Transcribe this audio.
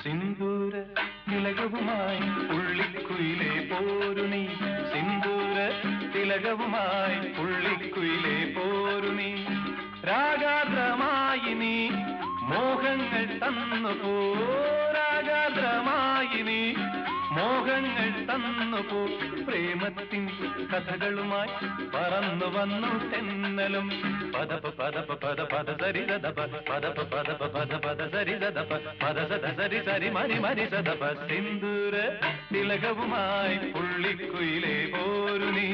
സിന്ദൂര തിലകവുമായി പുള്ളിക്കുയിലേ പോരു നീ സിന്ദൂര തിലകവുമായി പുള്ളിക്കുയിലേ പോരു നീ രാഗാദ്രമായി നീ മോഹങ്ങൾ തന്നു പോ രാഗാദ്രമായി നീ മോഹങ്ങൾ തന്നു പോ പ്രേമത്തിൻ കഥകളുമായി പറന്നു വന്നു തെന്നലും പദപ പദപ പദ പദ സരി ദദപ പദപ പദപ പദ പദ സരി ദദപ പദ സദ സരി സരി മരി മരി സദപ സിന്ദൂര തിലകവുമായി പുള്ളിക്കുയിലേ പോരു നീ